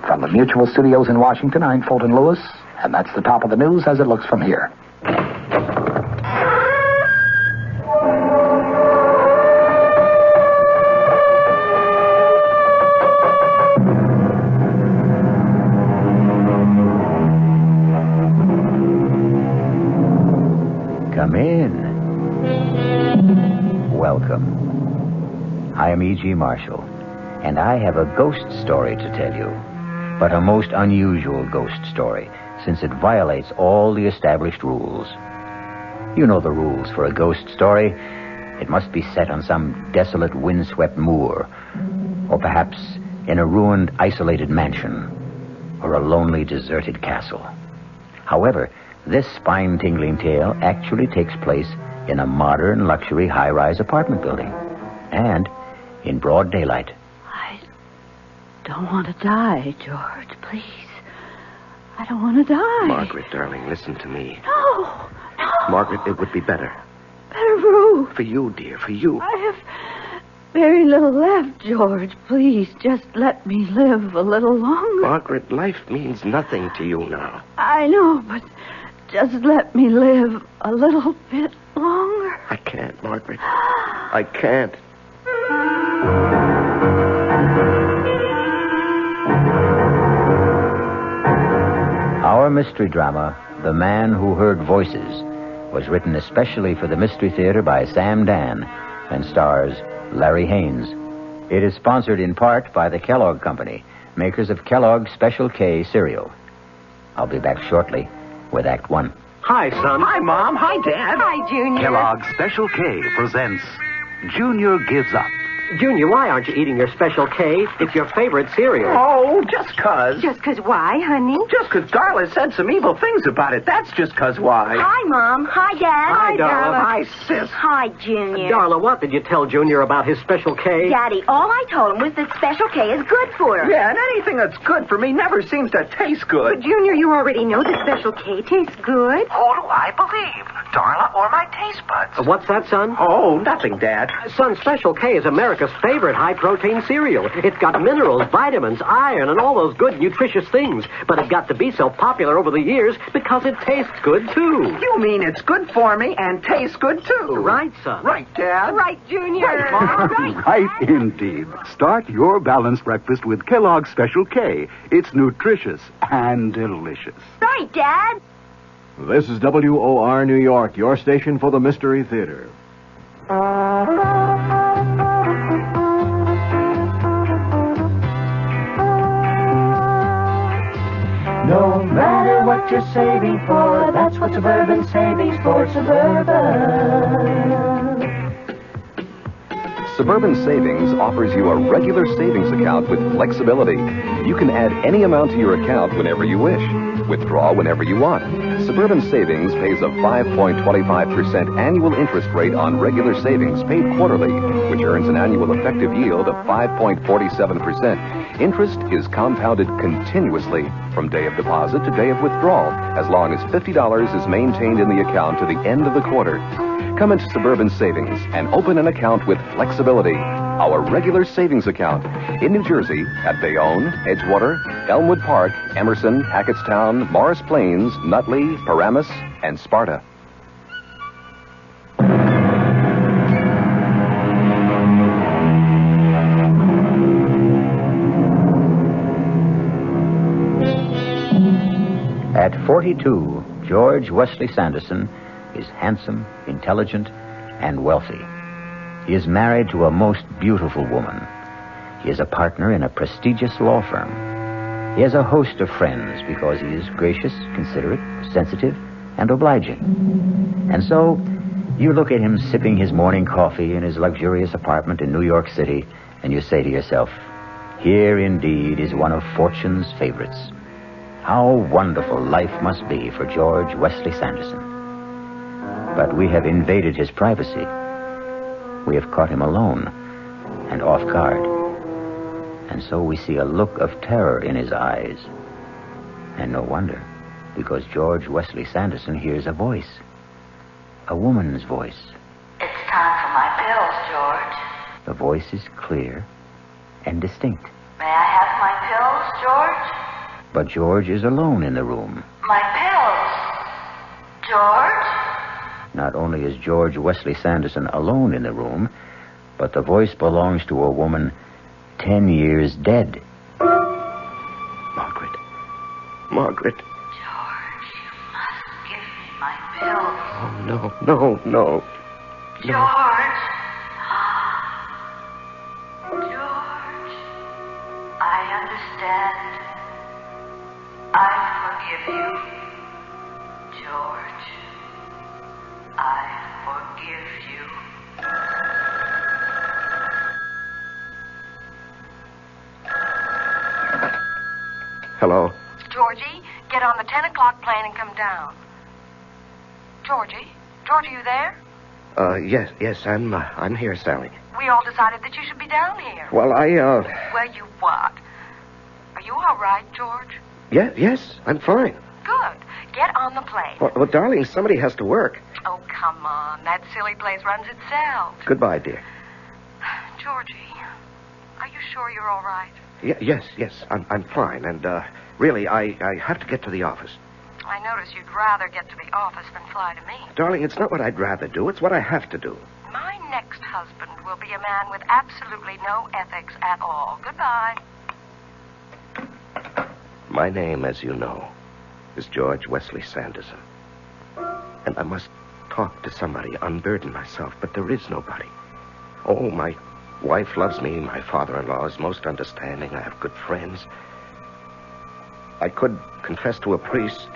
From the Mutual Studios in Washington, I'm Fulton Lewis, and that's the top of the news as it looks from here. Come in. Welcome. I am E.G. Marshall, and I have a ghost story to tell you, but a most unusual ghost story, since it violates all the established rules. You know the rules for a ghost story. It must be set on some desolate, windswept moor, or perhaps in a ruined, isolated mansion, or a lonely, deserted castle. However, this spine-tingling tale actually takes place in a modern, luxury, high-rise apartment building, and in broad daylight. I don't want to die, George, please. I don't want to die. Margaret, darling, listen to me. No. Margaret, it would be better. Better for who? For you, dear, for you. I have very little left, George. Please, just let me live a little longer. Margaret, life means nothing to you now. I know, but just let me live a little bit longer. I can't, Margaret. I can't. Our mystery drama, The Man Who Heard Voices, was written especially for the Mystery Theater by Sam Dan and stars Larry Haynes. It is sponsored in part by the Kellogg Company, makers of Kellogg's Special K cereal. I'll be back shortly with Act One. Hi, son. Hi, Mom. Hi, Dad. Hi, Junior. Kellogg's Special K presents Junior Gives Up. Junior, why aren't you eating your Special K? It's your favorite cereal. Oh, just 'cause. Just 'cause why, honey? Just 'cause Darla said some evil things about it. That's just 'cause why. Hi, Mom. Hi, Dad. Hi, Darla. Hi, sis. Hi, Junior. Darla, what did you tell Junior about his Special K? Daddy, all I told him was that Special K is good for him. Yeah, and anything that's good for me never seems to taste But, good. Junior, you already know that Special K tastes good. Who do I believe? Darla or my taste buds? What's that, son? Oh, nothing, Dad. Son, Special K is America's favorite high-protein cereal. It's got minerals, vitamins, iron, and all those good, nutritious things. But it got to be so popular over the years because it tastes good, too. You mean it's good for me and tastes good, too. Right, son. Right, Dad. Right, Junior. Right, Mom. Right indeed. Start your balanced breakfast with Kellogg's Special K. It's nutritious and delicious. Right, Dad. This is WOR New York, your station for the Mystery Theater. No matter what you're saving for, that's what Suburban Savings for Suburban. Suburban Savings offers you a regular savings account with flexibility. You can add any amount to your account whenever you wish. Withdraw whenever you want. Suburban Savings pays a 5.25% annual interest rate on regular savings paid quarterly, which earns an annual effective yield of 5.47%. Interest is compounded continuously from day of deposit to day of withdrawal, as long as $50 is maintained in the account to the end of the quarter. Come into Suburban Savings and open an account with flexibility. Our regular savings account in New Jersey at Bayonne, Edgewater, Elmwood Park, Emerson, Hackettstown, Morris Plains, Nutley, Paramus, and Sparta. At 42, George Wesley Sanderson is handsome, intelligent, and wealthy. He is married to a most beautiful woman. He is a partner in a prestigious law firm. He has a host of friends because he is gracious, considerate, sensitive, and obliging. And so, you look at him sipping his morning coffee in his luxurious apartment in New York City, and you say to yourself, here indeed is one of fortune's favorites. How wonderful life must be for George Wesley Sanderson. But we have invaded his privacy. We have caught him alone and off guard. And so we see a look of terror in his eyes. And no wonder, because George Wesley Sanderson hears a voice. A woman's voice. It's time for my pills, George. The voice is clear and distinct. May I have my pills, George? But George is alone in the room. My pills. George? Not only is George Wesley Sanderson alone in the room, but the voice belongs to a woman 10 years dead. Margaret. Margaret. George, you must give me my pills. Oh, no. George. George. I understand. I forgive you. George. I forgive you. Hello? Georgie, get on the 10 o'clock plane and come down. Georgie? George, are you there? Yes, I'm here, Sally. We all decided that you should be down here. Well, Well, you what? Are you all right, George? Yes, I'm fine. Good. Get on the plane. Well, darling, somebody has to work. Oh, come on. That silly place runs itself. Goodbye, dear. Georgie, are you sure you're all right? Yes, I'm fine, and, really, I have to get to the office. I notice you'd rather get to the office than fly to me. Darling, it's not what I'd rather do. It's what I have to do. My next husband will be a man with absolutely no ethics at all. Goodbye. My name, as you know, is George Wesley Sanderson. And I must talk to somebody, unburden myself, but there is nobody. Oh, my wife loves me. My father-in-law is most understanding. I have good friends. I could confess to a priest,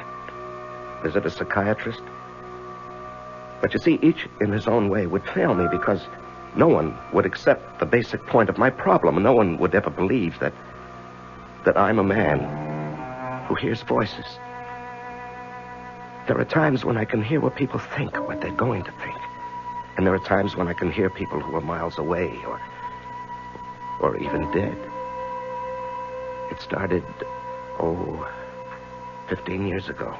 visit a psychiatrist. But you see, each in his own way would fail me because no one would accept the basic point of my problem. No one would ever believe that I'm a man who hears voices. There are times when I can hear what people think, what they're going to think. And there are times when I can hear people who are miles away or even dead. It started, 15 years ago.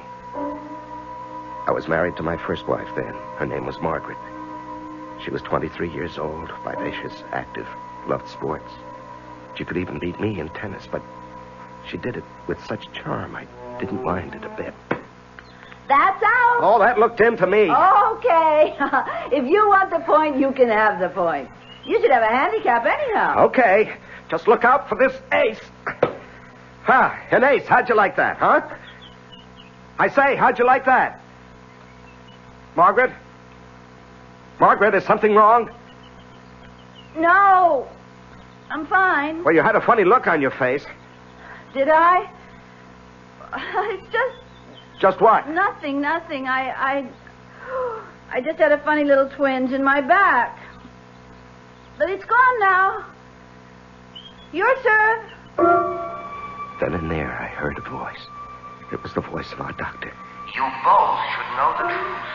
I was married to my first wife then. Her name was Margaret. She was 23 years old, vivacious, active, loved sports. She could even beat me in tennis, but she did it with such charm, I didn't mind it a bit. That's out. Oh, that looked into me. Okay. If you want the point, you can have the point. You should have a handicap anyhow. Okay. Just look out for this ace. An ace. How'd you like that, huh? I say, how'd you like that? Margaret? Margaret, is something wrong? No. I'm fine. Well, you had a funny look on your face. Did I? It's just... Just what? Nothing. I just had a funny little twinge in my back. But it's gone now. Your turn. Then and there, I heard a voice. It was the voice of our doctor. You both should know the truth.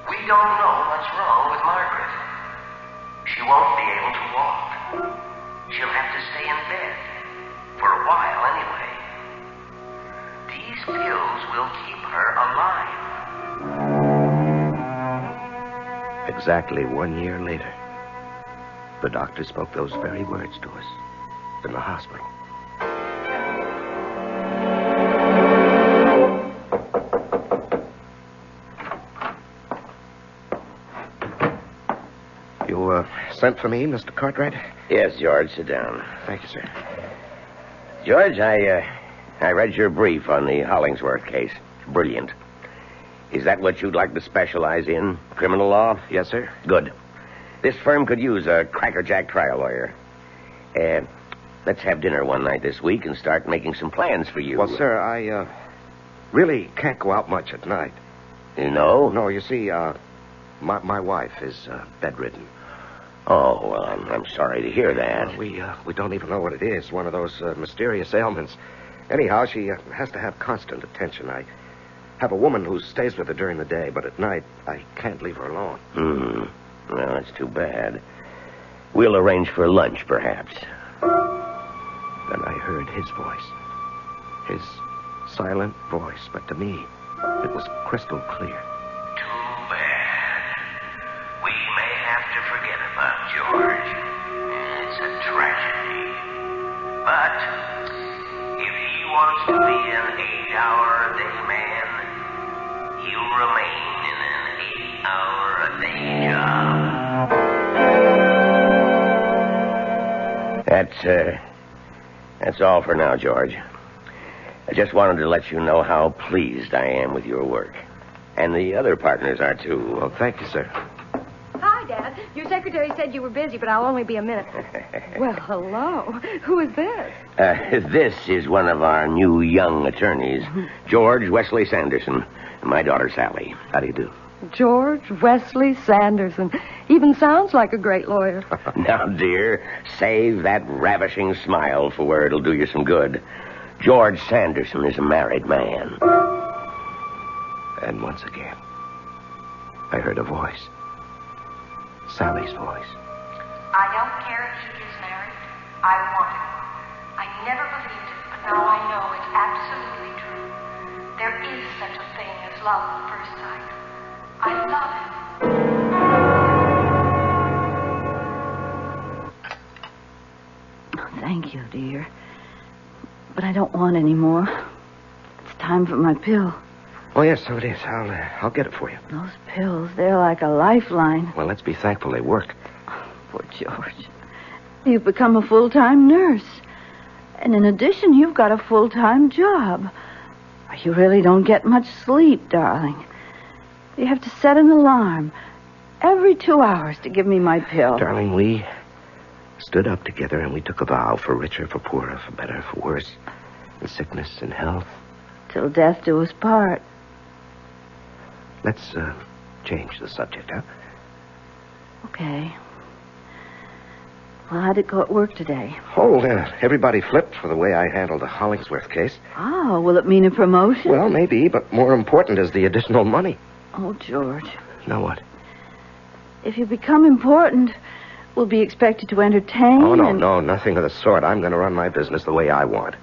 We don't know what's wrong with Margaret. She won't be able to walk. She'll have to stay in bed. For a while, anyway. These pills will keep her alive. Exactly 1 year later, the doctor spoke those very words to us in the hospital. You, sent for me, Mr. Cartwright? Yes, George, sit down. Thank you, sir. George, I read your brief on the Hollingsworth case. Brilliant. Is that what you'd like to specialize in? Criminal law? Yes, sir. Good. This firm could use a crackerjack trial lawyer. Let's have dinner one night this week and start making some plans for you. Well, sir, I, really can't go out much at night. You know? No, you see, my wife is, bedridden. Oh, well, I'm sorry to hear that. We don't even know what it is. One of those, mysterious ailments. Anyhow, she has to have constant attention. I have a woman who stays with her during the day, but at night, I can't leave her alone. Well, that's too bad. We'll arrange for lunch, perhaps. Then I heard his voice. His silent voice, but to me, it was crystal clear. Too bad. We may have to forget about George. It's a tragedy. But if wants to be an 8-hour-a-day man, he'll remain in an 8-hour-a-day job. That's all for now, George. I just wanted to let you know how pleased I am with your work. And the other partners are, too. Well, thank you, sir. Hi, Dad. Your secretary said you were busy, but I'll only be a minute. Well, hello. Who is this? This is one of our new young attorneys, George Wesley Sanderson, and my daughter, Sally. How do you do? George Wesley Sanderson. Even sounds like a great lawyer. Now, dear, save that ravishing smile for where it'll do you some good. George Sanderson is a married man. And once again, I heard a voice. Sally's voice. I don't care if he is married. I want him. I never believed it, but now I know it's absolutely true. There is such a thing as love at first sight. I love him. Oh, thank you, dear. But I don't want any more. It's time for my pill. Oh, yes, so it is. I'll get it for you. Those pills, they're like a lifeline. Well, let's be thankful they work. Poor George. You've become a full-time nurse. And in addition, you've got a full-time job. You really don't get much sleep, darling. You have to set an alarm every 2 hours to give me my pill. Darling, we stood up together and we took a vow for richer, for poorer, for better, for worse, in sickness and health. Till death do us part. Let's change the subject, huh? Okay. Well, how'd it go at work today? Oh, everybody flipped for the way I handled the Hollingsworth case. Oh, will it mean a promotion? Well, maybe, but more important is the additional money. Oh, George. Now what? If you become important, we'll be expected to entertain. Oh, no, nothing of the sort. I'm going to run my business the way I want.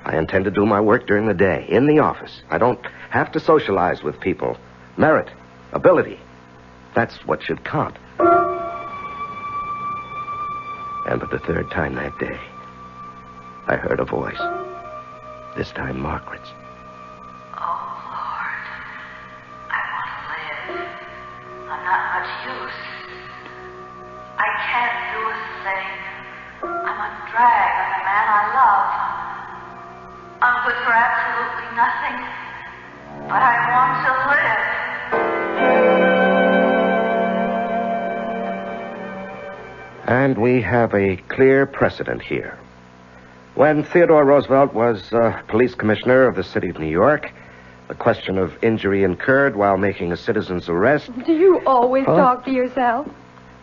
I intend to do my work during the day, in the office. I don't have to socialize with people. Merit, ability, that's what should count. And for the third time that day, I heard a voice. This time Margaret's. Oh, Lord. I want to live. I'm not much use. I can't do a thing. I'm a drag on the man I love. I'm good for absolutely nothing. But I want to live. And we have a clear precedent here. When Theodore Roosevelt was police commissioner of the city of New York, the question of injury incurred while making a citizen's arrest... Do you always talk to yourself?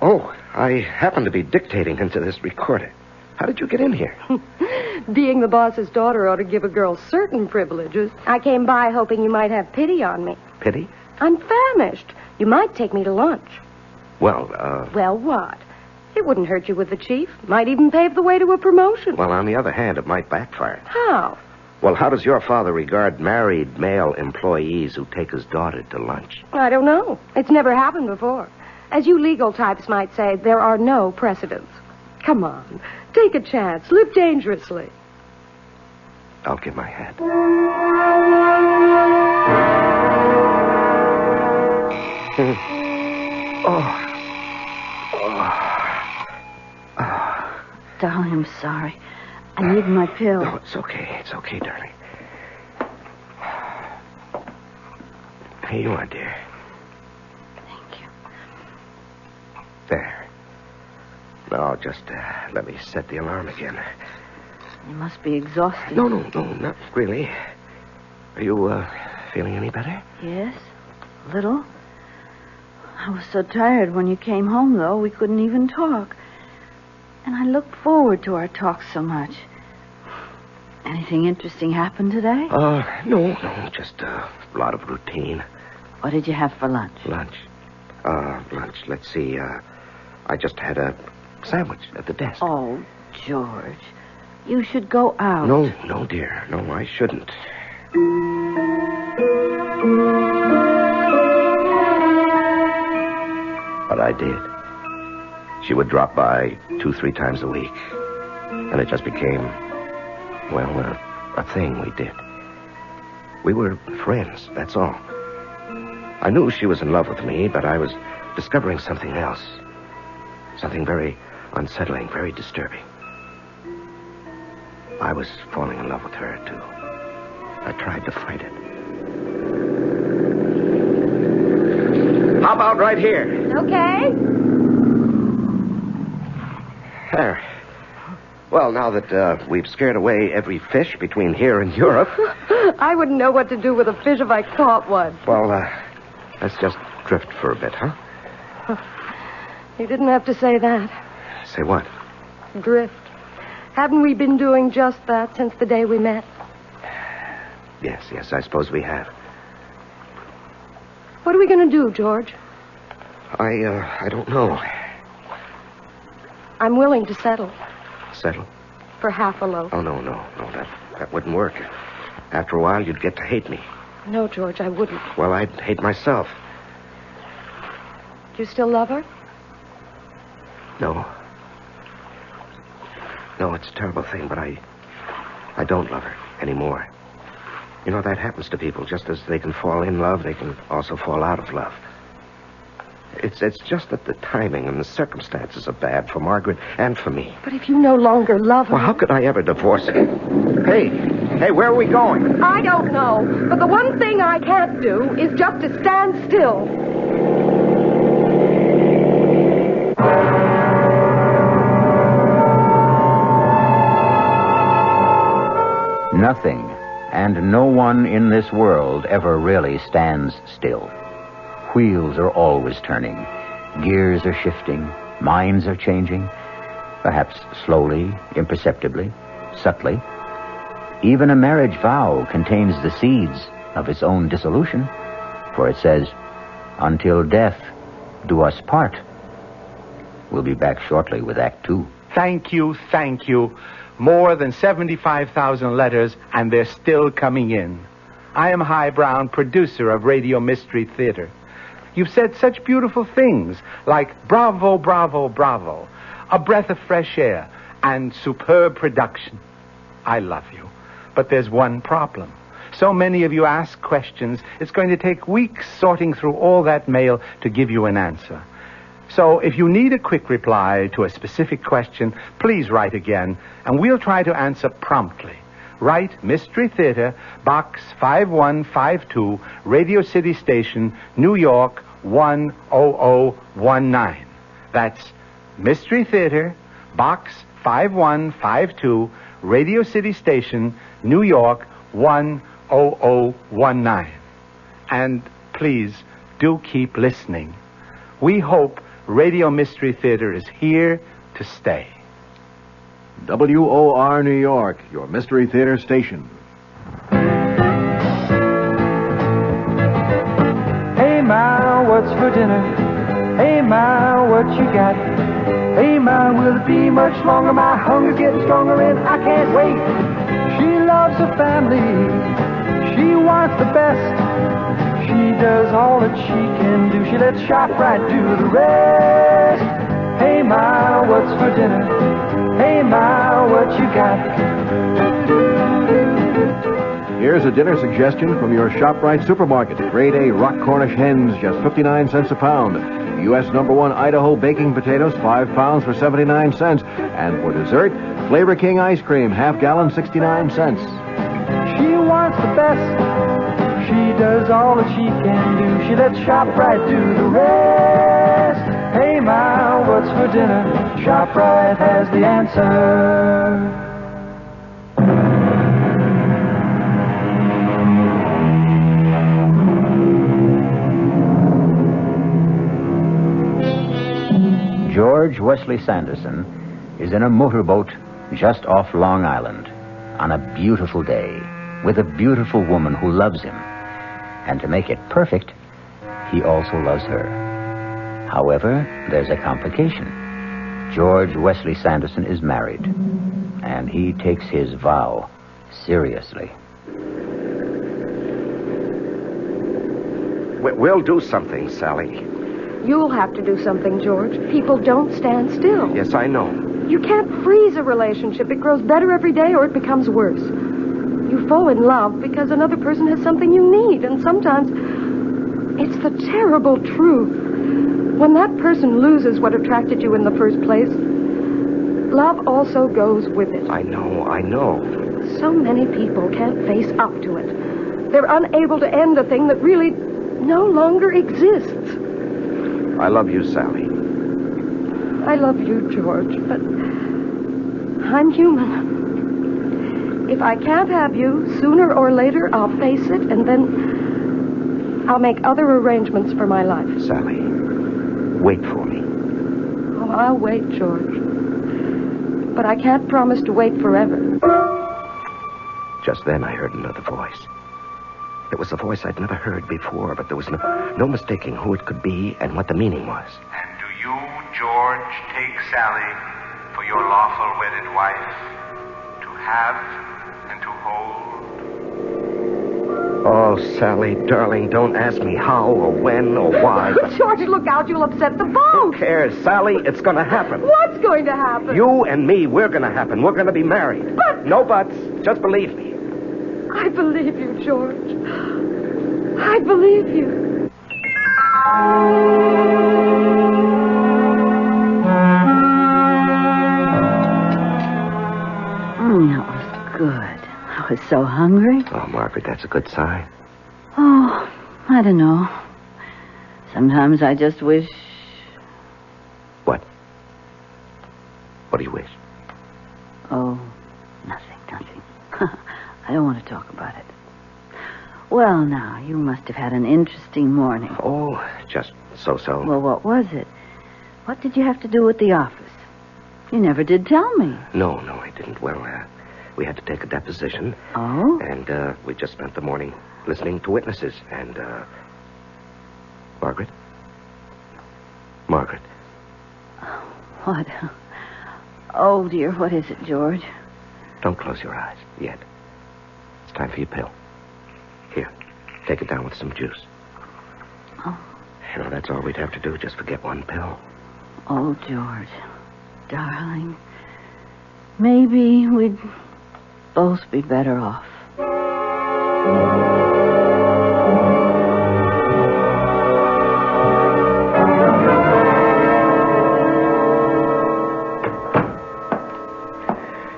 Oh, I happen to be dictating into this recorder. How did you get in here? Being the boss's daughter ought to give a girl certain privileges. I came by hoping you might have pity on me. Pity? I'm famished. You might take me to lunch. Well, Well, what? It wouldn't hurt you with the chief. Might even pave the way to a promotion. Well, on the other hand, it might backfire. How? Well, how does your father regard married male employees who take his daughter to lunch? I don't know. It's never happened before. As you legal types might say, there are no precedents. Come on. Take a chance. Live dangerously. I'll give my hand. Darling, I'm sorry. I need my pill. No, it's okay. It's okay, darling. Here you are, dear. Thank you. There. Now, just let me set the alarm again. You must be exhausted. No, not really. Are you feeling any better? Yes, a little. I was so tired when you came home, though, we couldn't even talk. And I looked forward to our talks so much. Anything interesting happen today? No, just a lot of routine. What did you have for lunch? Lunch. Let's see. I just had a sandwich at the desk. Oh, George. You should go out. No, dear. No, I shouldn't. But I did. She would drop by 2-3 times a week. And it just became, a thing we did. We were friends, that's all. I knew she was in love with me, but I was discovering something else. Something very unsettling, very disturbing. I was falling in love with her, too. I tried to fight it. How about right here? Okay. There. Well, now that we've scared away every fish between here and Europe... I wouldn't know what to do with a fish if I caught one. Well, let's just drift for a bit, huh? You didn't have to say that. Say what? Drift. Haven't we been doing just that since the day we met? Yes, I suppose we have. What are we going to do, George? I don't know. I'm willing to settle. Settle? For half a loaf. Oh, no, that wouldn't work. After a while, you'd get to hate me. No, George, I wouldn't. Well, I'd hate myself. Do you still love her? No. No, it's a terrible thing, but I don't love her anymore. You know, that happens to people. Just as they can fall in love, they can also fall out of love. It's just that the timing and the circumstances are bad for Margaret and for me. But if you no longer love her... Well, how could I ever divorce her? Hey, where are we going? I don't know. But the one thing I can't do is just to stand still. Nothing and no one in this world ever really stands still. Wheels are always turning. Gears are shifting. Minds are changing. Perhaps slowly, imperceptibly, subtly. Even a marriage vow contains the seeds of its own dissolution. For it says, "Until death do us part." We'll be back shortly with Act 2. Thank you. More than 75,000 letters, and they're still coming in. I am High Brown, producer of Radio Mystery Theater. You've said such beautiful things like bravo, bravo, bravo, a breath of fresh air, and superb production. I love you. But there's one problem. So many of you ask questions, it's going to take weeks sorting through all that mail to give you an answer. So if you need a quick reply to a specific question, please write again, and we'll try to answer promptly. Write Mystery Theater, Box 5152, Radio City Station, New York, 10019. That's Mystery Theater, Box 5152, Radio City Station, New York, 10019. And please, do keep listening. We hope Radio Mystery Theater is here to stay. WOR New York, your Mystery Theater station. Hey, Ma, what's for dinner? Hey, Ma, what you got? Hey, Ma, will it be much longer? My hunger's getting stronger and I can't wait. She loves her family. She wants the best. She does all that she can do. She lets ShopRite do the rest. Hey, Ma, what's for dinner? Hey, Ma, what you got? Here's a dinner suggestion from your ShopRite supermarket. Grade A rock Cornish hens, just 59 cents a pound. U.S. #1 Idaho baking potatoes, 5 pounds for 79 cents. And for dessert, Flavor King ice cream, half gallon, 69 cents. She wants the best. She does all that she can do. She lets ShopRite do the rest. Hey, Ma, what's for dinner? ShopRite has the answer. George Wesley Sanderson is in a motorboat just off Long Island on a beautiful day with a beautiful woman who loves him. And to make it perfect, he also loves her. However, there's a complication. George Wesley Sanderson is married, and he takes his vow seriously. We'll do something, Sally. You'll have to do something, George. People don't stand still. Yes, I know. You can't freeze a relationship. It grows better every day or it becomes worse. You You fall in love because another person has something you need, and sometimes it's the terrible truth. When that person loses what attracted you in the first place, love also goes with it. I know. So many people can't face up to it. They're unable to end a thing that really no longer exists. I love you, Sally. I love you, George, but I'm human. If I can't have you, sooner or later I'll face it, and then I'll make other arrangements for my life. Sally, wait for me. Oh, I'll wait, George. But I can't promise to wait forever. Just then I heard another voice. It was a voice I'd never heard before, but there was no mistaking who it could be and what the meaning was. And do you, George, take Sally for your lawful wedded wife to have and to hold? Oh, Sally, darling, don't ask me how or when or why. George, look out, you'll upset the boat. Who cares, Sally? It's going to happen. What's going to happen? You and me, we're going to happen. We're going to be married. But... No buts. Just believe me. I believe you, George. I believe you. That was good. I was so hungry. Oh, Margaret, that's a good sign. Oh, I don't know. Sometimes I just wish... What? What do you wish? Oh, nothing. I don't want to talk about it. Well, now, you must have had an interesting morning. Oh, just so-so. Well, what was it? What did you have to do with the office? You never did tell me. No, I didn't. Well, we had to take a deposition. Oh? And we just spent the morning listening to witnesses. And, Margaret? What? Oh, dear, what is it, George? Don't close your eyes yet. It's time for your pill. Here, take it down with some juice. Oh. You know, that's all we'd have to do, just forget one pill. Oh, George, darling, maybe we'd both be better off.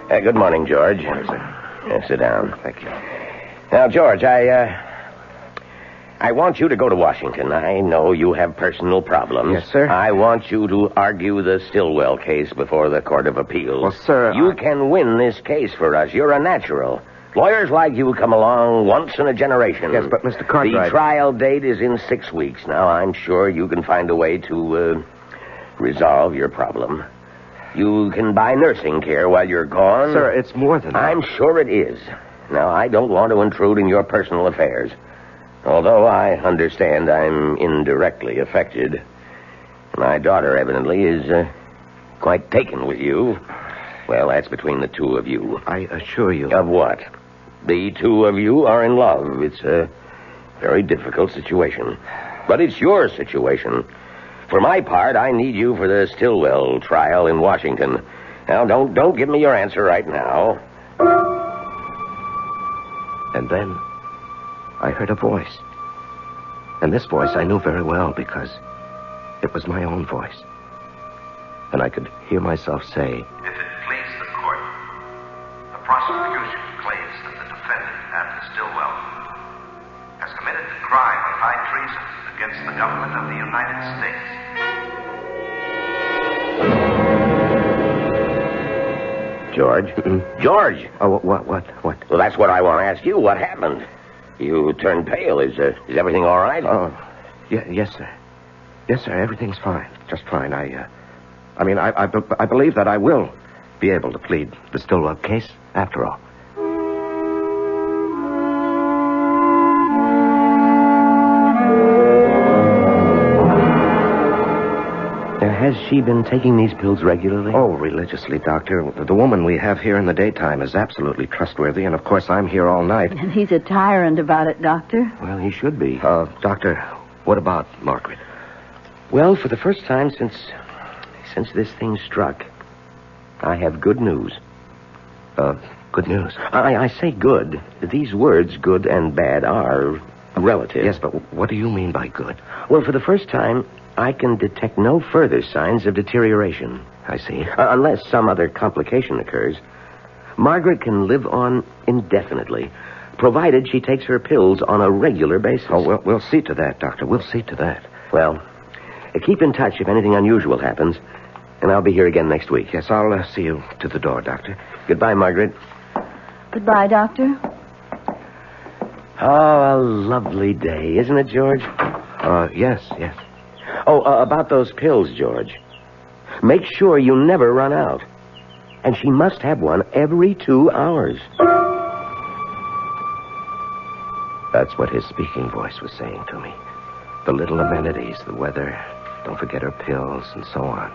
Good morning, George. Morning, sir. Sit down. Thank you. Now, George, I want you to go to Washington. I know you have personal problems. Yes, sir. I want you to argue the Stillwell case before the Court of Appeals. Well, sir, you can win this case for us. You're a natural. Lawyers like you come along once in a generation. Yes, but Mr. Cartwright... The trial date is in 6 weeks. Now, I'm sure you can find a way to resolve your problem. You can buy nursing care while you're gone. Sir, it's more than that. I'm sure it is. Now, I don't want to intrude in your personal affairs. Although I understand I'm indirectly affected. My daughter, evidently, is quite taken with you. Well, that's between the two of you. I assure you. Of what? The two of you are in love. It's a very difficult situation. But it's your situation. For my part, I need you for the Stillwell trial in Washington. Now, don't give me your answer right now. And then I heard a voice. And this voice I knew very well because it was my own voice. And I could hear myself say, If it please the court, the prosecution claims that the defendant, Anna Stillwell, has committed the crime of high treason against the government of the United States. George? George! Oh, what? Well, that's what I want to ask you. What happened? You turned pale. Is everything all right? Oh, yes, sir. Yes, sir, everything's fine. Just fine. I believe that I will be able to plead the Stillwell case after all. Has she been taking these pills regularly? Oh, religiously, Doctor. The woman we have here in the daytime is absolutely trustworthy, and of course I'm here all night. And he's a tyrant about it, Doctor. Well, he should be. Doctor, what about Margaret? Well, for the first time since this thing struck, I have good news. Good news. I say good. These words, good and bad, are relative. Yes, but what do you mean by good? Well, for the first time, I can detect no further signs of deterioration. I see. Unless some other complication occurs. Margaret can live on indefinitely, provided she takes her pills on a regular basis. Oh, we'll see to that, Doctor. We'll see to that. Well, keep in touch if anything unusual happens, and I'll be here again next week. Yes, I'll see you to the door, Doctor. Goodbye, Margaret. Goodbye, Doctor. Oh, a lovely day, isn't it, George? Yes. Oh, about those pills, George. Make sure you never run out. And she must have one every 2 hours. That's what his speaking voice was saying to me. The little amenities, the weather, don't forget her pills, and so on.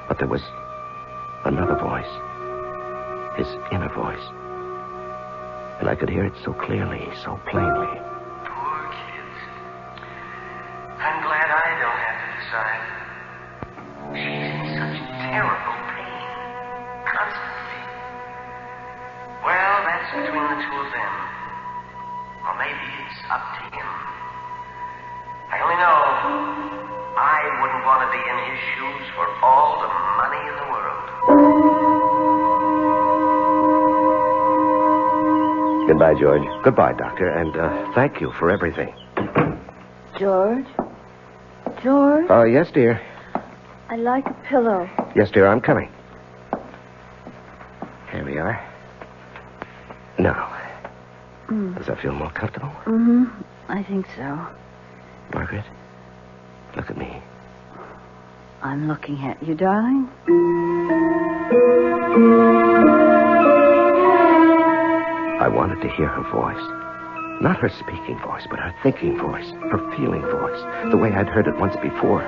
But there was another voice. His inner voice. And I could hear it so clearly, so plainly. Poor kids. I'm glad I don't have to decide. She's in such terrible pain. Constantly. Well, that's between the two of them. Or maybe it's up to him. I only know I wouldn't want to be in his shoes for all the money in the world. Goodbye, George. Goodbye, Doctor, and thank you for everything. George? George? Yes, dear. I'd like a pillow. Yes, dear, I'm coming. Here we are. Now, does that feel more comfortable? Mm-hmm. I think so. Margaret, look at me. I'm looking at you, darling. I wanted to hear her voice. Not her speaking voice, but her thinking voice, her feeling voice, the way I'd heard it once before.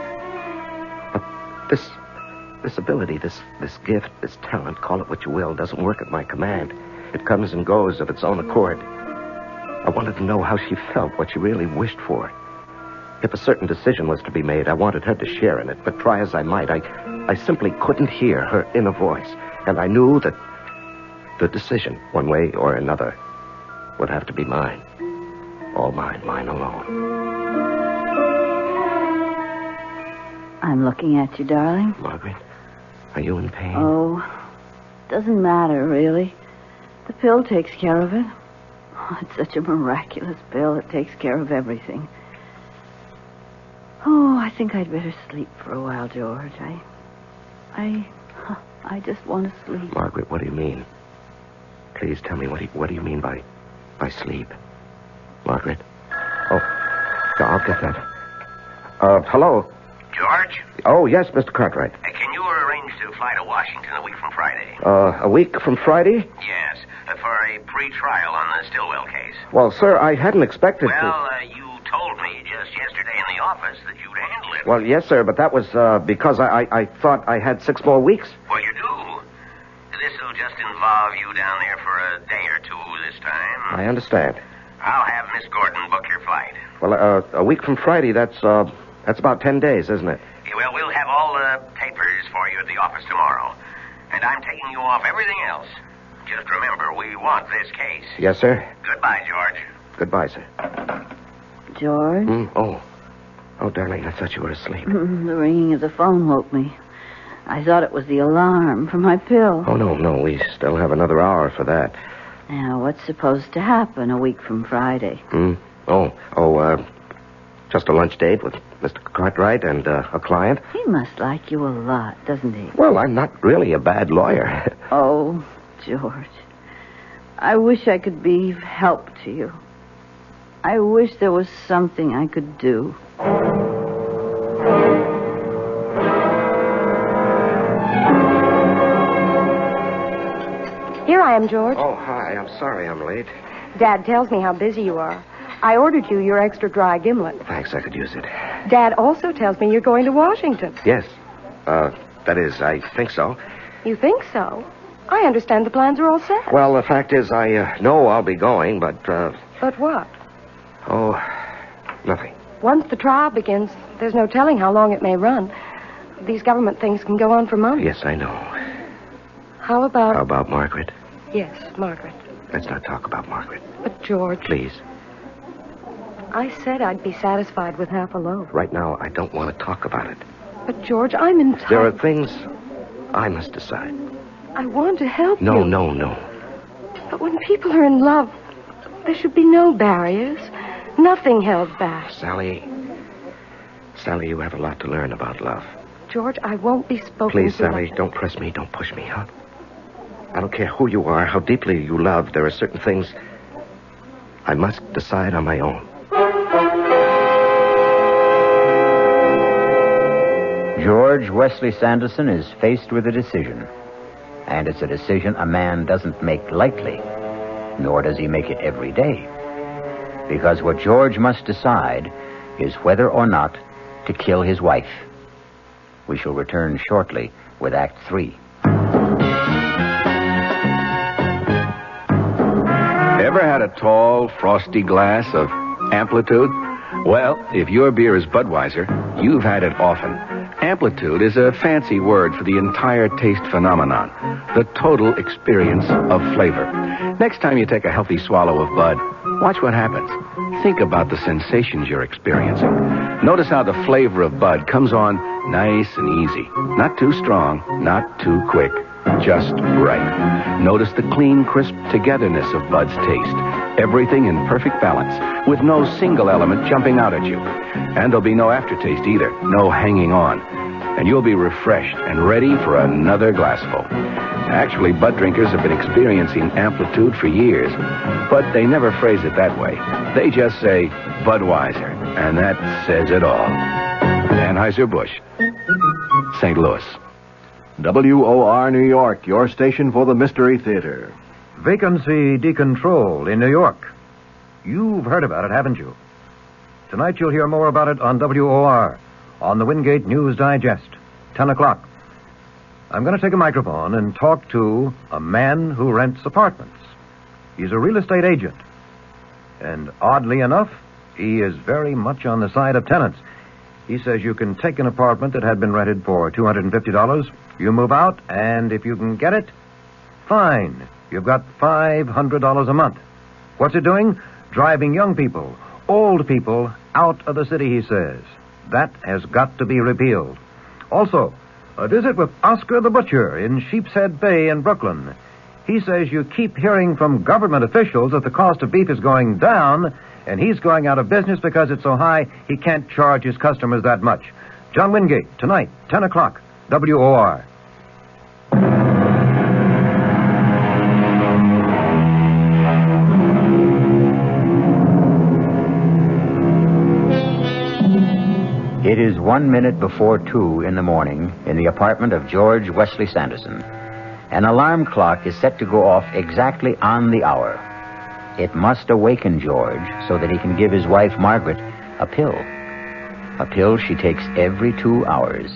But this ability, this gift, this talent, call it what you will, doesn't work at my command. It comes and goes of its own accord. I wanted to know how she felt, what she really wished for. If a certain decision was to be made, I wanted her to share in it, but try as I might, I simply couldn't hear her inner voice. And I knew that the decision, one way or another, would have to be mine. All mine, mine alone. I'm looking at you, darling. Margaret, are you in pain? Oh, doesn't matter, really. The pill takes care of it. Oh, it's such a miraculous pill. It takes care of everything. Oh, I think I'd better sleep for a while, George. I just want to sleep. Margaret, what do you mean? Please tell me, what do you mean by sleep? Margaret? Oh, I'll get that. Hello? George? Oh, yes, Mr. Cartwright. Can you arrange to fly to Washington a week from Friday? A week from Friday? Yes, for a pre-trial on the Stillwell case. Well, sir, I hadn't expected to... Well, you told me just yesterday in the office that you'd handle it. Well, yes, sir, but that was because I thought I had 6 more weeks. Well, you do. This'll just involve you down there for a day or two this time. I understand. I'll have Miss Gordon book your flight. Well, a week from Friday, that's about 10 days, isn't it? Yeah, well, we'll have all the papers for you at the office tomorrow. And I'm taking you off everything else. Just remember, we want this case. Yes, sir. Goodbye, George. Goodbye, sir. George? Oh, darling, I thought you were asleep. The ringing of the phone woke me. I thought it was the alarm for my pill. Oh, no, we still have another hour for that. Now, what's supposed to happen a week from Friday? Just a lunch date with Mr. Cartwright and a client. He must like you a lot, doesn't he? Well, I'm not really a bad lawyer. Oh, George. I wish I could be of help to you. I wish there was something I could do. Here I am, George. Oh, hi. I'm sorry I'm late. Dad tells me how busy you are. I ordered you your extra dry gimlet. Thanks, I could use it. Dad also tells me you're going to Washington. Yes. That is, I think so. You think so? I understand the plans are all set. Well, the fact is, I know I'll be going, but, But what? Oh, nothing. Once the trial begins, there's no telling how long it may run. These government things can go on for months. Yes, I know. How about... How about Margaret? Yes, Margaret. Let's not talk about Margaret. But, George... Please. I said I'd be satisfied with half a loaf. Right now, I don't want to talk about it. But, George, I'm entitled... There are things I must decide. I want to help you. No. But when people are in love, there should be no barriers. Nothing held back. Sally, you have a lot to learn about love. George, I won't be spoken Please, to. Sally, don't press me. Don't push me, huh? I don't care who you are, how deeply you love. There are certain things I must decide on my own. George Wesley Sanderson is faced with a decision. And it's a decision a man doesn't make lightly, nor does he make it every day. Because what George must decide is whether or not to kill his wife. We shall return shortly with Act 3. Ever had a tall, frosty glass of Amplitude? Well, if your beer is Budweiser, you've had it often. Amplitude is a fancy word for the entire taste phenomenon, the total experience of flavor. Next time you take a healthy swallow of Bud, watch what happens. Think about the sensations you're experiencing. Notice how the flavor of Bud comes on nice and easy. Not too strong, not too quick, just right. Notice the clean, crisp togetherness of Bud's taste. Everything in perfect balance, with no single element jumping out at you. And there'll be no aftertaste either, no hanging on. And you'll be refreshed and ready for another glassful. Actually, Bud drinkers have been experiencing Amplitude for years, but they never phrase it that way. They just say Budweiser, and that says it all. Anheuser-Busch, St. Louis. WOR New York, your station for the Mystery Theater. Vacancy decontrol in New York. You've heard about it, haven't you? Tonight you'll hear more about it on WOR, on the Wingate News Digest, 10 o'clock. I'm going to take a microphone and talk to a man who rents apartments. He's a real estate agent. And oddly enough, he is very much on the side of tenants. He says you can take an apartment that had been rented for $250, you move out, and if you can get it, fine. You've got $500 a month. What's it doing? Driving young people, old people, out of the city, he says. That has got to be repealed. Also, a visit with Oscar the Butcher in Sheepshead Bay in Brooklyn. He says you keep hearing from government officials that the cost of beef is going down, and he's going out of business because it's so high he can't charge his customers that much. John Wingate, tonight, 10 o'clock, WOR. It is 1 minute before 2 in the morning in the apartment of George Wesley Sanderson. An alarm clock is set to go off exactly on the hour. It must awaken George so that he can give his wife, Margaret, a pill. A pill she takes every 2 hours.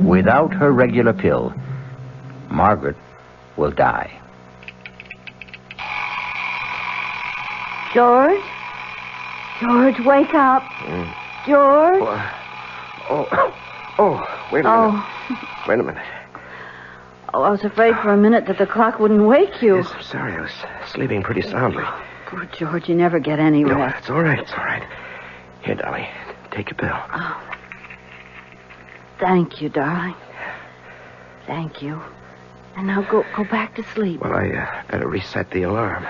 Without her regular pill, Margaret will die. George? George, wake up. George? Wait a minute. Wait a minute. Oh, I was afraid for a minute that the clock wouldn't wake you. Yes, I'm sorry. I was sleeping pretty soundly. Poor George, you never get any No, rest. it's all right. It's all right. Here, darling, take your pill. Oh. Thank you, darling. Thank you. And now go back to sleep. Well, I better reset the alarm.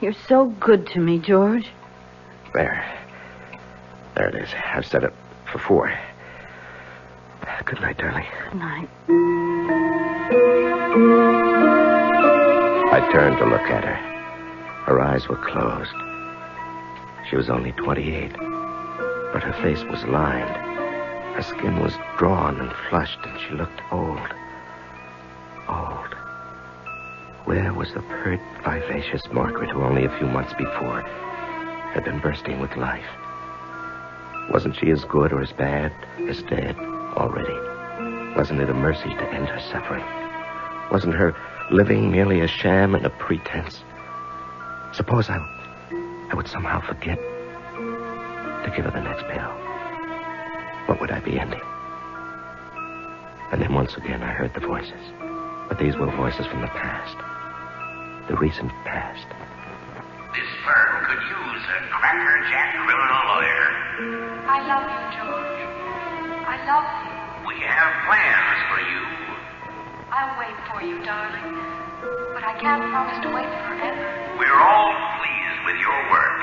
You're so good to me, George. There it is. I've set it for 4. Good night, darling. Good night. I turned to look at her. Her eyes were closed. She was only 28, but her face was lined. Her skin was drawn and flushed, and she looked old. Old. Where was the pert, vivacious Margaret who only a few months before had been bursting with life? Wasn't she as good or as bad as dead already? Wasn't it a mercy to end her suffering? Wasn't her living merely a sham and a pretense? Suppose I would somehow forget to give her the next pill. What would I be ending? And then once again I heard the voices. But these were voices from the past. the recent past. This firm could use a crackerjack criminal lawyer. I love you, George. I love you. We have plans for you. I'll wait for you, darling. But I can't promise to wait forever. We're all pleased with your work.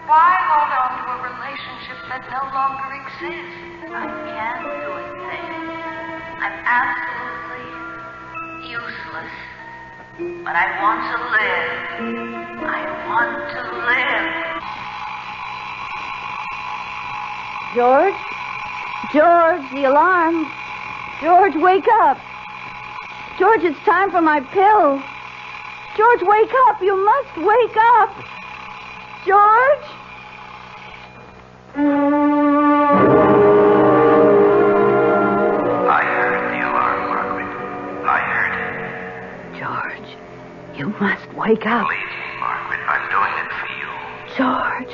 Why hold on to a relationship that no longer exists? I can't do a thing. I'm absolutely useless. But I want to live. I want to live. George? George, the alarm. George, wake up. George, it's time for my pill. George, wake up. You must wake up. George? I heard the alarm, Margaret. I heard it. George, you must wake up. Believe me, Margaret, I'm doing it for you. George.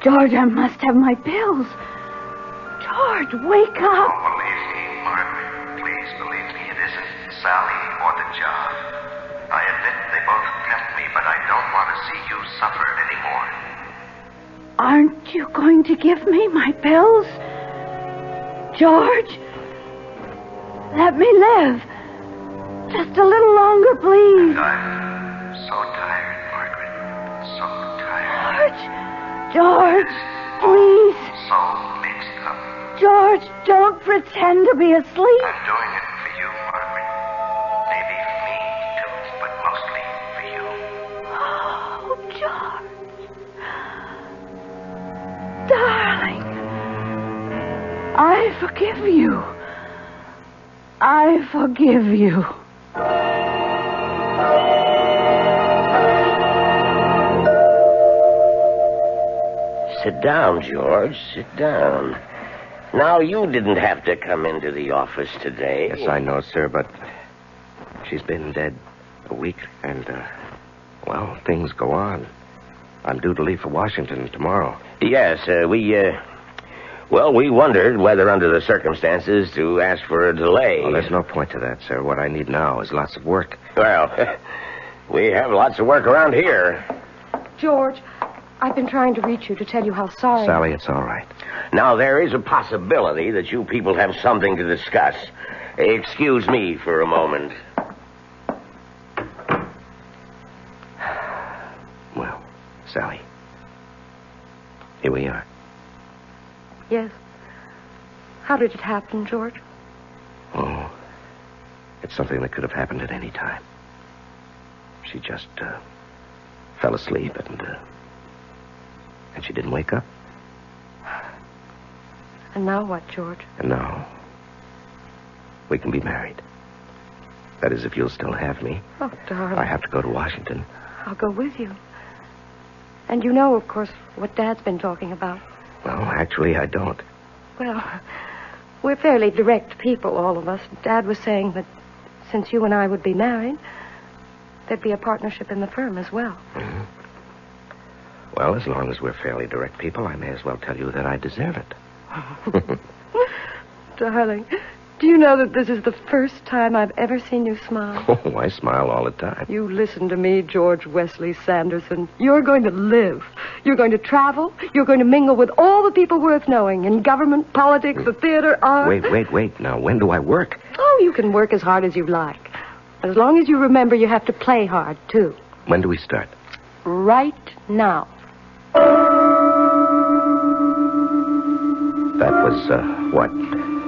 George, I must have my pills. George, wake up. Oh, believe me, Margaret. Please believe me. It isn't Sally or the job. I admit they both tempt me, but I don't want to see you suffer anymore. Aren't you going to give me my pills? George, let me live. Just a little longer, please. I'm so tired, Margaret. So tired. George, please. So mixed up. George, don't pretend to be asleep. I'm doing it for you, Margaret. Maybe me, too, but mostly for you. Oh, George. Darling, I forgive you. I forgive you. Sit down, George. Sit down. Now, you didn't have to come into the office today. Yes, I know, sir, but she's been dead a week, and, well, things go on. I'm due to leave for Washington tomorrow. Yes, we wondered whether, under the circumstances, to ask for a delay. Oh, there's no point to that, sir. What I need now is lots of work. Well, we have lots of work around here. George, I've been trying to reach you to tell you how sorry... Sally, it's all right. Now, there is a possibility that you people have something to discuss. Excuse me for a moment. Well, Sally, here we are. Yes. How did it happen, George? Oh, it's something that could have happened at any time. She just fell asleep and she didn't wake up. And now what, George? And now we can be married. That is, if you'll still have me. Oh, darling. I have to go to Washington. I'll go with you. And you know, of course, what Dad's been talking about. Well, actually, I don't. Well, we're fairly direct people, all of us. Dad was saying that since you and I would be married, there'd be a partnership in the firm as well. Mm-hmm. Well, as long as we're fairly direct people, I may as well tell you that I deserve it. Darling, do you know that this is the first time I've ever seen you smile? Oh, I smile all the time. You listen to me, George Wesley Sanderson. You're going to live. You're going to travel. You're going to mingle with all the people worth knowing in government, politics, the theater, art. Wait. Now, when do I work? Oh, you can work as hard as you like. As long as you remember you have to play hard, too. When do we start? Right now. That was,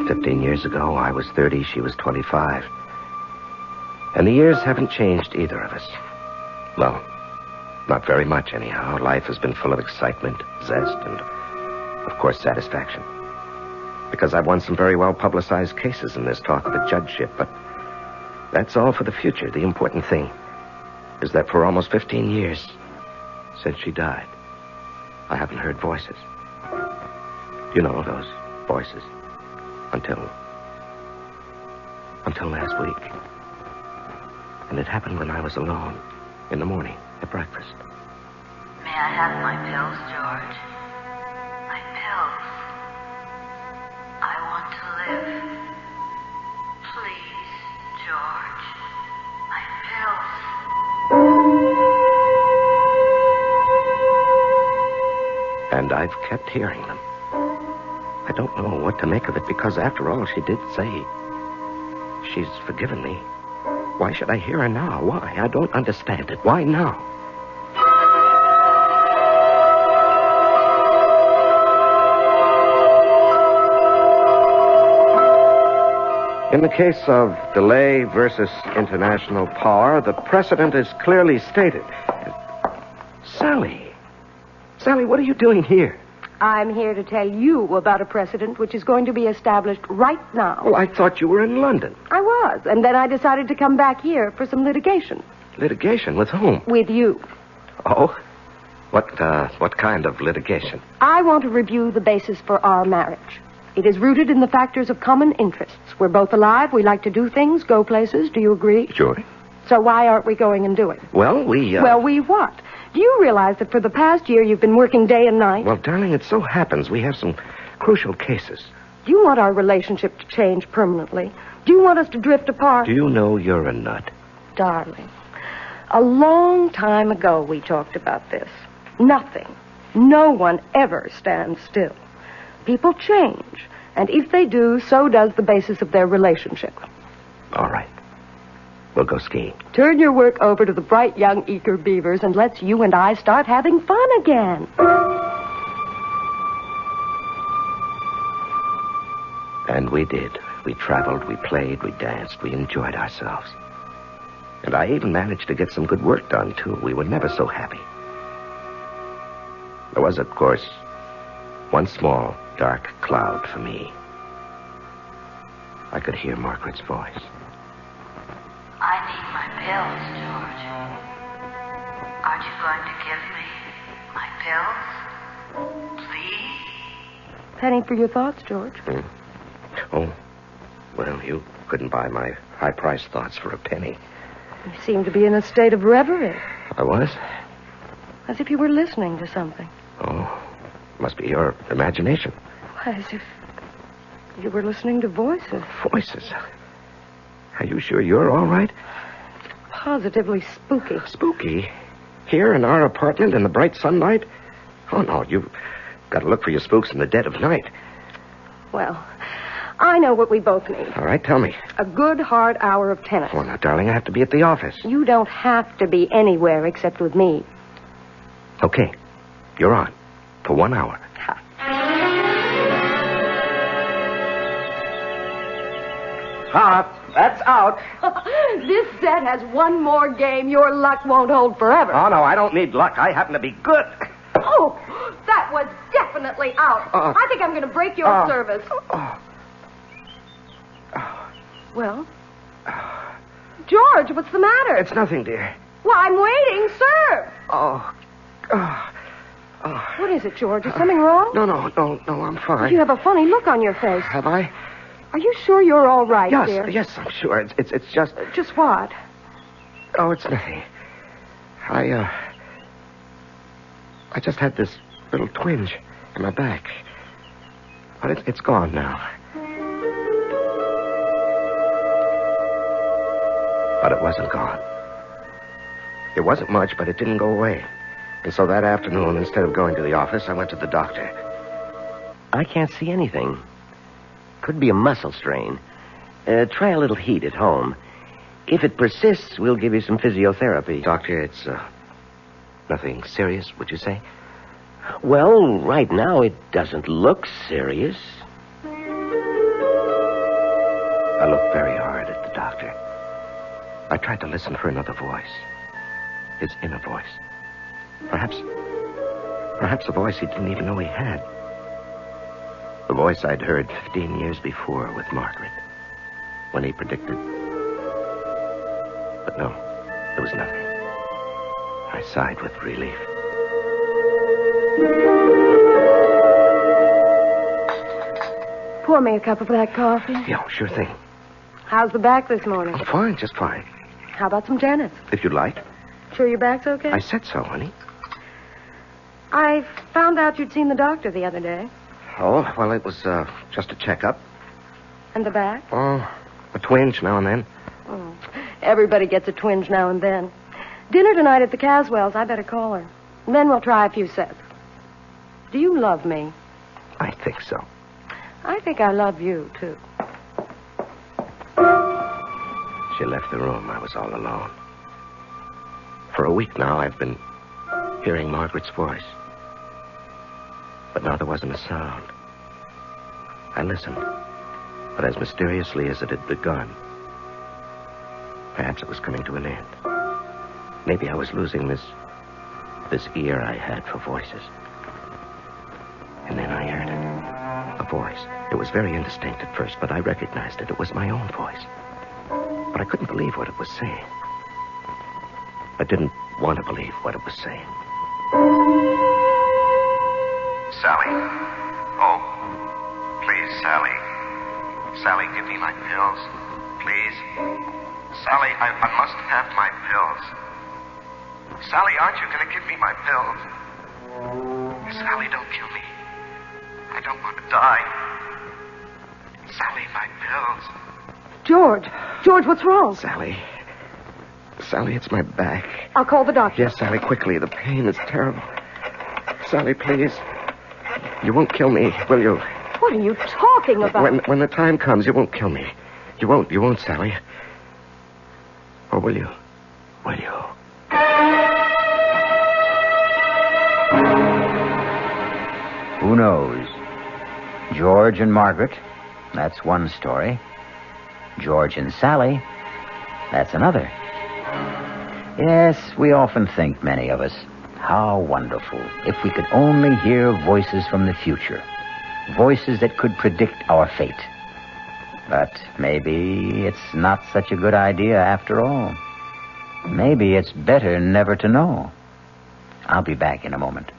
15 years ago? I was 30, she was 25. And the years haven't changed either of us. Well, not very much, anyhow. Life has been full of excitement, zest, and, of course, satisfaction. Because I've won some very well-publicized cases in this talk of a judgeship, but that's all for the future. The important thing is that for almost 15 years, since she died, I haven't heard voices. You know, those voices. Until last week. And it happened when I was alone in the morning at breakfast. May I have my pills, George? My pills. I want to live. Please, George. My pills. And I've kept hearing them. I don't know what to make of it because, after all, she did say she's forgiven me. Why should I hear her now? Why? I don't understand it. Why now? In the case of delay versus international power, the precedent is clearly stated. Sally. Sally, what are you doing here? I'm here to tell you about a precedent which is going to be established right now. Well, I thought you were in London. I was, and then I decided to come back here for some litigation. Litigation? With whom? With you. Oh? What kind of litigation? I want to review the basis for our marriage. It is rooted in the factors of common interests. We're both alive. We like to do things, go places. Do you agree? Sure. So why aren't we going and doing? Well, we... Well, we what? Do you realize that for the past year you've been working day and night? Well, darling, it so happens we have some crucial cases. Do you want our relationship to change permanently? Do you want us to drift apart? Do you know you're a nut? Darling, a long time ago we talked about this. Nothing, no one ever stands still. People change, and if they do, so does the basis of their relationship. All right. We'll go skiing. Turn your work over to the bright young eager beavers, and let's you and I start having fun again. And we did. We traveled, we played, we danced, we enjoyed ourselves. And I even managed to get some good work done, too. We were never so happy. There was, of course, one small, dark cloud for me. I could hear Margaret's voice. I need my pills, George. Aren't you going to give me my pills? Please? Penny for your thoughts, George. Oh, well, you couldn't buy my high-priced thoughts for a penny. You seem to be in a state of reverie. I was? As if you were listening to something. Oh, must be your imagination. Why, as if you were listening to voices. Voices? Are you sure you're all right? Positively spooky. Spooky? Here in our apartment in the bright sunlight? Oh, no, you've got to look for your spooks in the dead of night. Well, I know what we both need. All right, tell me. A good, hard hour of tennis. Oh, now, darling, I have to be at the office. You don't have to be anywhere except with me. Okay, you're on. For 1 hour. That's out. This set has one more game. Your luck won't hold forever. Oh, no, I don't need luck. I happen to be good. Oh, that was definitely out. I think I'm going to break your service. Well? George, what's the matter? It's nothing, dear. Well, I'm waiting. Serve. What is it, George? Is something wrong? No, I'm fine. You have a funny look on your face. Have I? Are you sure you're all right, dear? Yes, I'm sure. It's just... Just what? Oh, it's nothing. I just had this little twinge in my back. But it's gone now. But it wasn't gone. It wasn't much, but it didn't go away. And so that afternoon, instead of going to the office, I went to the doctor. I can't see anything. Could be a muscle strain. Try a little heat at home. If it persists, we'll give you some physiotherapy. Doctor, it's nothing serious, would you say? Well, right now it doesn't look serious. I looked very hard at the doctor. I tried to listen for another voice. His inner voice. Perhaps a voice he didn't even know he had. The voice I'd heard 15 years before with Margaret, when he predicted. But no, there was nothing. I sighed with relief. Pour me a cup of that coffee. Yeah, sure thing. How's the back this morning? I'm fine, just fine. How about some tennis? If you'd like. Sure your back's okay? I said so, honey. I found out you'd seen the doctor the other day. Oh, well, it was just a checkup. And the back? Oh, a twinge now and then. Oh, everybody gets a twinge now and then. Dinner tonight at the Caswells. I better call her. Then we'll try a few sets. Do you love me? I think so. I think I love you, too. She left the room. I was all alone. For a week now, I've been hearing Margaret's voice. But now there wasn't a sound. I listened. But as mysteriously as it had begun, perhaps it was coming to an end. Maybe I was losing this ear I had for voices. And then I heard it. A voice. It was very indistinct at first, but I recognized it. It was my own voice. But I couldn't believe what it was saying. I didn't want to believe what it was saying. Sally. Oh, please, Sally. Sally, give me my pills. Please. Sally, I must have my pills. Sally, aren't you going to give me my pills? Sally, don't kill me. I don't want to die. Sally, my pills. George, what's wrong? Sally, it's my back. I'll call the doctor. Yes, Sally, quickly. The pain is terrible. Sally, please. You won't kill me, will you? What are you talking about? When the time comes, you won't kill me. You won't, Sally. Or will you? Will you? Who knows? George and Margaret, that's one story. George and Sally, that's another. Yes, we often think, many of us, how wonderful if we could only hear voices from the future. Voices that could predict our fate. But maybe it's not such a good idea after all. Maybe it's better never to know. I'll be back in a moment.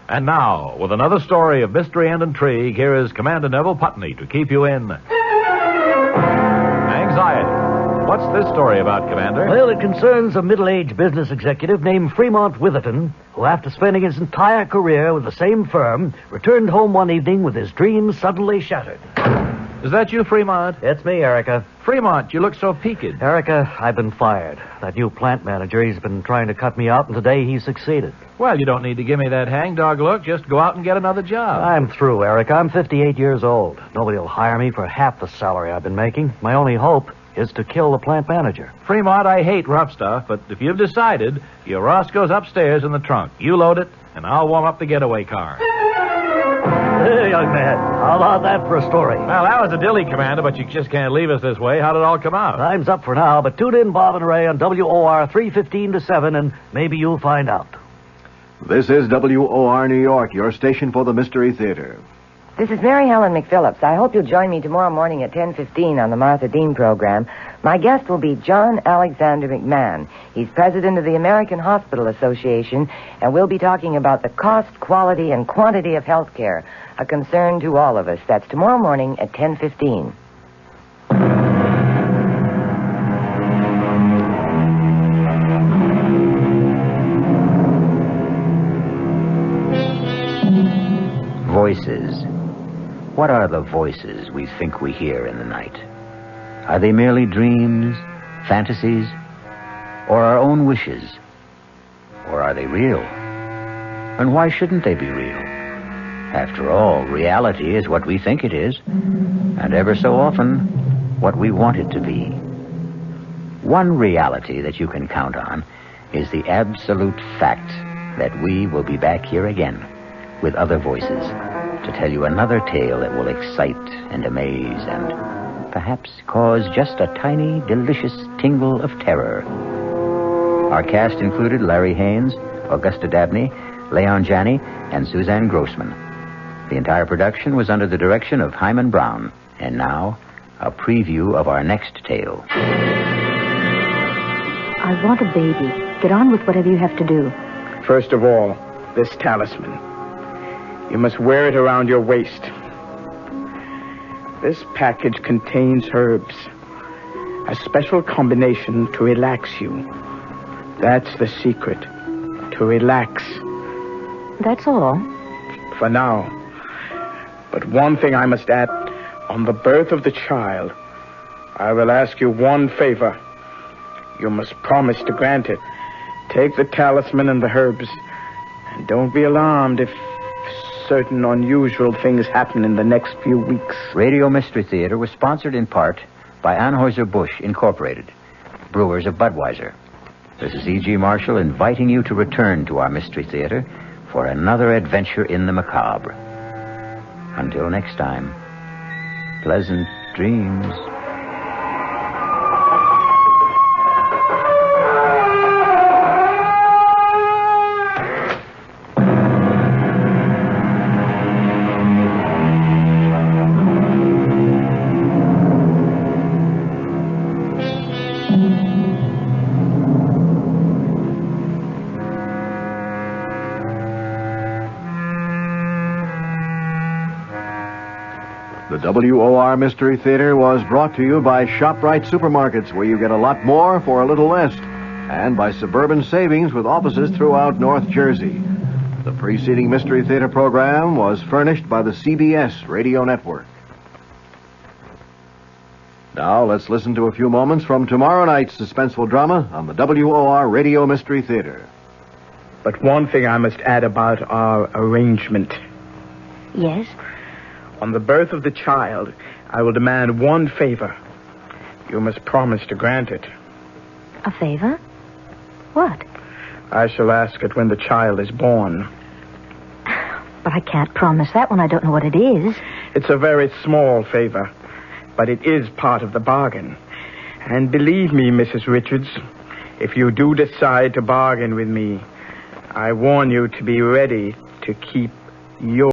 And now, with another story of mystery and intrigue, here is Commander Neville Putney to keep you in anxiety. What's this story about, Commander? Well, it concerns a middle-aged business executive named Fremont Witherton, who, after spending his entire career with the same firm, returned home one evening with his dreams suddenly shattered. Is that you, Fremont? It's me, Erica. Fremont, you look so peaked. Erica, I've been fired. That new plant manager, he's been trying to cut me out, and today he succeeded. Well, you don't need to give me that hangdog look. Just go out and get another job. I'm through, Erica. I'm 58 years old. Nobody will hire me for half the salary I've been making. My only hope is to kill the plant manager. Fremont, I hate rough stuff, but if you've decided, your Roscoe's upstairs in the trunk. You load it, and I'll warm up the getaway car. Hey, young man, how about that for a story? Well, that was a dilly, Commander, but you just can't leave us this way. How did it all come out? Time's up for now, but tune in, Bob and Ray, on WOR 3:15 to 7, and maybe you'll find out. This is WOR New York, your station for the Mystery Theater. This is Mary Helen McPhillips. I hope you'll join me tomorrow morning at 10:15 on the Martha Dean program. My guest will be John Alexander McMahon. He's president of the American Hospital Association, and we'll be talking about the cost, quality, and quantity of health care, a concern to all of us. That's tomorrow morning at 10:15. Voices. What are the voices we think we hear in the night? Are they merely dreams, fantasies, or our own wishes? Or are they real? And why shouldn't they be real? After all, reality is what we think it is, and ever so often, what we want it to be. One reality that you can count on is the absolute fact that we will be back here again with other voices to tell you another tale that will excite and amaze and perhaps cause just a tiny, delicious tingle of terror. Our cast included Larry Haynes, Augusta Dabney, Leon Janney, and Suzanne Grossman. The entire production was under the direction of Hyman Brown. And now, a preview of our next tale. I want a baby. Get on with whatever you have to do. First of all, this talisman. You must wear it around your waist. This package contains herbs. A special combination to relax you. That's the secret. To relax. That's all? For now. But one thing I must add. On the birth of the child, I will ask you one favor. You must promise to grant it. Take the talisman and the herbs. And don't be alarmed if certain unusual things happen in the next few weeks. Radio Mystery Theater was sponsored in part by Anheuser-Busch Incorporated, brewers of Budweiser. This is E.G. Marshall inviting you to return to our Mystery Theater for another adventure in the macabre. Until next time, pleasant dreams. The WOR Mystery Theater was brought to you by ShopRite Supermarkets, where you get a lot more for a little less, and by Suburban Savings with offices throughout North Jersey. The preceding Mystery Theater program was furnished by the CBS Radio Network. Now let's listen to a few moments from tomorrow night's suspenseful drama on the WOR Radio Mystery Theater. But one thing I must add about our arrangement. Yes? On the birth of the child, I will demand one favor. You must promise to grant it. A favor? What? I shall ask it when the child is born. But I can't promise that when I don't know what it is. It's a very small favor, but it is part of the bargain. And believe me, Mrs. Richards, if you do decide to bargain with me, I warn you to be ready to keep your